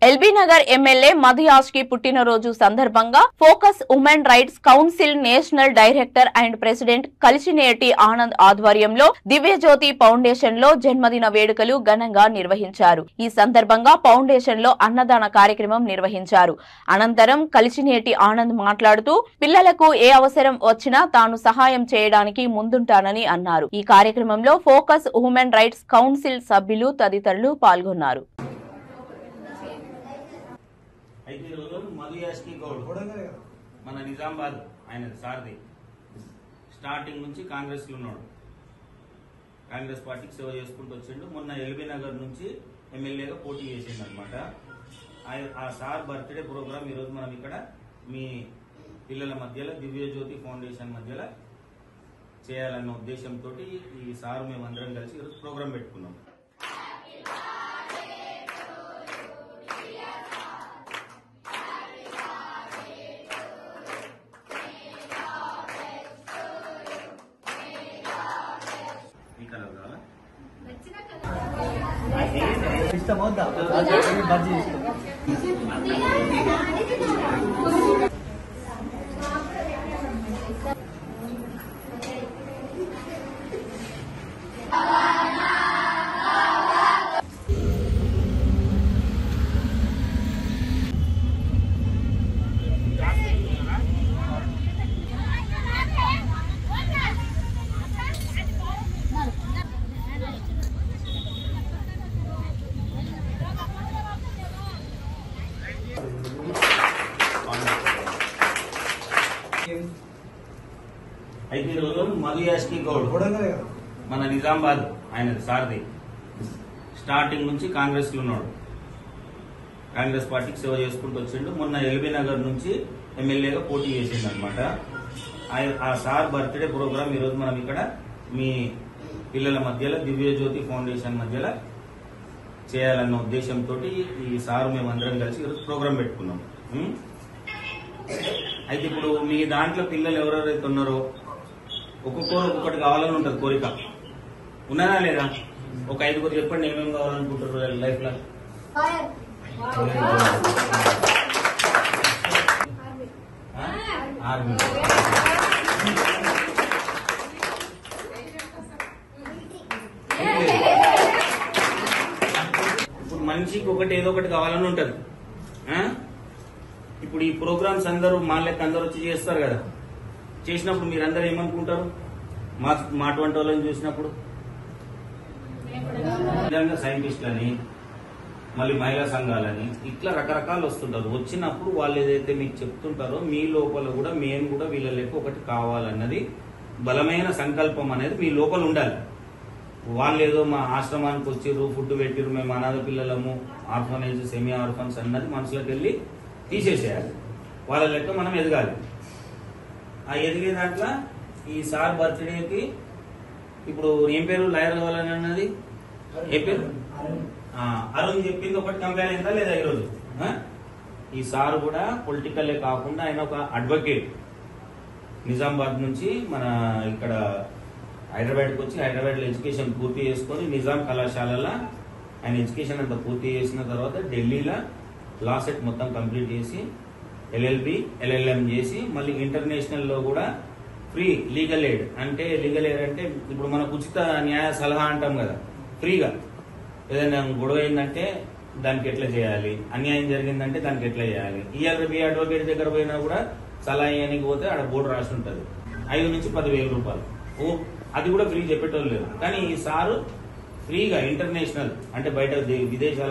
LB Nagar MLA మధుయాజ్ కి పుట్టినరోజు సందర్భంగా focus women rights council national director and president కలిసినేటి ఆనంద్ ఆధ్వర్యంలో దివ్యజ్యోతి ఫౌండేషన్ లో జన్మదిన వేడుకలు ఘనంగా నిర్వహించారు. ఈ సందర్భంగా ఫౌండేషన్ లో అన్నదాన కార్యక్రమం నిర్వహించారు. అనంతరం కలిసినేటి ఆనంద్ మాట్లాడుతూ పిల్లలకు ఏ అవసరం వచ్చినా తాను సహాయం చేయడానికి ముందుంటానని అన్నారు. ఈ కార్యక్రమంలో ఫోకస్ ఉమెన్ రైట్స్ కౌన్సిల్ సభ్యులు తదితరులు పాల్గొన్నారు. అయితే ఈరోజు మధుయాష్కి గౌడ్ మన నిజామాబాద్ ఆయన సారథి స్టార్టింగ్ నుంచి కాంగ్రెస్ లో ఉన్నాడు. కాంగ్రెస్ పార్టీకి సేవ చేసుకుంటూ వచ్చిండు. మొన్న ఎల్బీ నగర్ నుంచి ఎమ్మెల్యేగా పోటీ చేసిండు అనమాట. ఆ సార్ బర్త్డే ప్రోగ్రామ్ ఈరోజు మనం ఇక్కడ మీ పిల్లల మధ్యలో దివ్యజ్యోతి ఫౌండేషన్ మధ్యలో చేయాలన్న ఉద్దేశంతో ఈ సార్ మేమందరం కలిసి ఈరోజు ప్రోగ్రాం పెట్టుకున్నాం. ఇష్టం అవుతా బజ్జీ ఇష్టం. అయితే ఈరోజు మధుయాష్కి గౌడ్ మన నిజామాబాద్ ఆయన సారథి స్టార్టింగ్ నుంచి కాంగ్రెస్ లో ఉన్నాడు. కాంగ్రెస్ పార్టీకి సేవ చేసుకుంటూ వచ్చిండు. మొన్న ఎల్బీ నగర్ నుంచి ఎమ్మెల్యేగా పోటీ చేసిండు అనమాట. ఆ సార్ బర్త్డే ప్రోగ్రామ్ ఈరోజు మనం ఇక్కడ మీ పిల్లల మధ్యలో దివ్యజ్యోతి ఫౌండేషన్ మధ్యలో చేయాలన్న ఉద్దేశంతో ఈ సార్ మేమందరం కలిసి ఈరోజు ప్రోగ్రాం పెట్టుకున్నాం. అయితే ఇప్పుడు మీ దాంట్లో పిల్లలు ఎవరెవరైతే ఉన్నారో ఒక్కొక్కరు ఒక్కొక్కటి కావాలని ఉంటుంది కోరిక. ఉన్నదా లేదా? ఒక 5 చెప్పండి ఏమేమి కావాలనుకుంటారు లైఫ్ లో. ఆర్మీ. ఇప్పుడు మనిషికి ఒకటి ఏదో ఒకటి కావాలని ఉంటది. ఇప్పుడు ఈ ప్రోగ్రామ్స్ అందరూ మా లెక్క అందరూ వచ్చి చేస్తారు కదా. చేసినప్పుడు మీరందరూ ఏమనుకుంటారు? మా వంటి వాళ్ళని చూసినప్పుడు నిజంగా సైంటిస్టులని మళ్ళీ మహిళా సంఘాలని ఇట్లా రకరకాలు వస్తుంటారు. వచ్చినప్పుడు వాళ్ళు ఏదైతే మీకు చెప్తుంటారో మీ లోపల కూడా మేము కూడా వీళ్ళ లెక్క ఒకటి కావాలన్నది బలమైన సంకల్పం అనేది మీ లోపల ఉండాలి. వాళ్ళు ఏదో మా ఆశ్రమానికి వచ్చిర్రు, ఫుడ్ పెట్టిర్రు, మేము అనాథ పిల్లలము, ఆర్ఫనేజ్, సెమీ ఆర్ఫన్స్ అన్నది మనసులోకి వెళ్ళి తీసేసేయాలి. వాళ్ళ లెక్క మనం ఎదగాలి. ఆ ఎదిగే దాంట్లో ఈ సార్ బర్త్డేకి ఇప్పుడు ఏం పేరు లాయర్ కావాలని అన్నది ఏ పేరు? అరుణ్ చెప్పింది ఒకటి కంపేర్ అయిందా లేదా? ఈరోజు ఈ సార్ కూడా పొలిటికల్లే కాకుండా ఆయన ఒక అడ్వకేట్. నిజామాబాద్ నుంచి మన ఇక్కడ హైదరాబాద్కి వచ్చి హైదరాబాద్ లో ఎడ్యుకేషన్ పూర్తి చేసుకుని నిజాం కళాశాలలో ఆయన ఎడ్యుకేషన్ అంతా పూర్తి చేసిన తర్వాత ఢిల్లీలో లా సెట్ మొత్తం కంప్లీట్ చేసి ఎల్ఎల్బి ఎల్ఎల్ఎం చేసి మళ్ళీ ఇంటర్నేషనల్ లో కూడా ఫ్రీ లీగల్ ఎయిడ్ అంటే ఇప్పుడు మనకు ఉచిత న్యాయ సలహా అంటాం కదా. ఫ్రీగా ఏదైనా గొడవ అయిందంటే దానికి ఎట్లా చేయాలి, అన్యాయం జరిగిందంటే దానికి ఎట్లా చేయాలి. ఈఆర్బి అడ్వకేట్ దగ్గర పోయినా కూడా సలహా ఇవ్వడానికి పోతే ఆడ బోర్డు రాసి ఉంటుంది 5 నుంచి 10,000 రూపాయలు. అది కూడా ఫ్రీ చెప్పేటోళ్ళు లేరు. కానీ ఈ సారు ఫ్రీగా ఇంటర్నేషనల్ అంటే బయట విదేశాల